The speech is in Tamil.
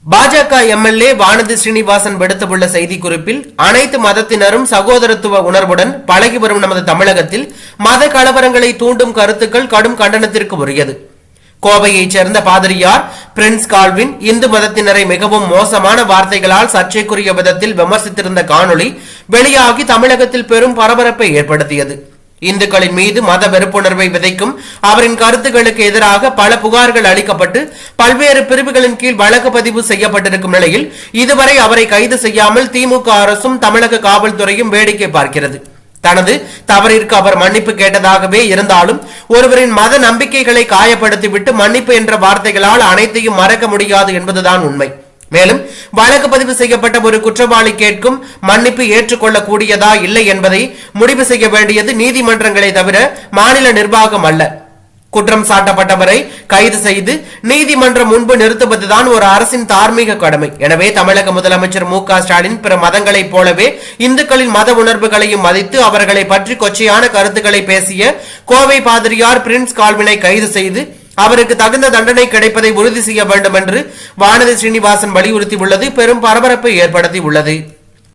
பாஜக எம்எல்ஏ வானதி ஸ்ரீனிவாசன் விடுத்துள்ள செய்திக்குறிப்பில், அனைத்து மதத்தினரும் சகோதரத்துவ உணர்வுடன் பழகி வரும் நமது தமிழகத்தில் மத கலவரங்களை தூண்டும் கருத்துக்கள் கடும் கண்டனத்திற்கு உரியது. கோவையைச் சேர்ந்த பாதிரியார் பிரின்ஸ் கால்வின் இந்து மதத்தினரை மிகவும் மோசமான வார்த்தைகளால் சர்ச்சைக்குரிய விதத்தில் விமர்சித்திருந்த காணொளி வெளியாகி தமிழகத்தில் பெரும் பரபரப்பை ஏற்படுத்தியது. இந்துக்களின் மீது மத வெறுப்புணர்வை விதைக்கும் அவரின் கருத்துக்களுக்கு எதிராக பல புகார்கள் அளிக்கப்பட்டு பல்வேறு பிரிவுகளின் கீழ் வழக்கு பதிவு செய்யப்பட்டிருக்கும் நிலையில் இதுவரை அவரை கைது செய்யாமல் திமுக அரசும் தமிழக காவல்துறையும் வேடிக்கை பார்க்கிறது. தனது தவறிற்கு அவர் மன்னிப்பு கேட்டதாகவே இருந்தாலும் ஒருவரின் மத நம்பிக்கைகளை காயப்படுத்திவிட்டு மன்னிப்பு என்ற வார்த்தைகளால் அனைத்தையும் மறக்க முடியாது என்பதுதான் உண்மை. மேலும் வழக்கு பதிவு செய்யப்பட்ட ஒரு குற்றவாளி கேட்கும் மன்னிப்பு ஏற்றுக்கொள்ளக்கூடியதா இல்லை என்பதை முடிவு செய்ய வேண்டியது நீதிமன்றங்களை தவிர மாநில நிர்வாகம் அல்ல. குற்றம் சாட்டப்பட்டவரை கைது செய்து நீதிமன்றம் முன்பு நிறுத்துவதுதான் ஒரு அரசின் தார்மீக கடமை. எனவே தமிழக முதலமைச்சர் மு.க.ஸ்டாலின் பிற மதங்களைப் போலவே இந்துக்களின் மத உணர்வுகளையும் மதித்து அவர்களை பற்றி கொச்சையான கருத்துக்களை பேசிய கோவை பாதிரியார் பிரின்ஸ் கால்வினை கைது செய்து அவருக்கு தகுந்த தண்டனை கிடைப்பதை உறுதி செய்ய வேண்டும் என்று வானதி ஸ்ரீனிவாசன் வலியுறுத்தியுள்ளது பெரும் பரபரப்பை ஏற்படுத்தியுள்ளது.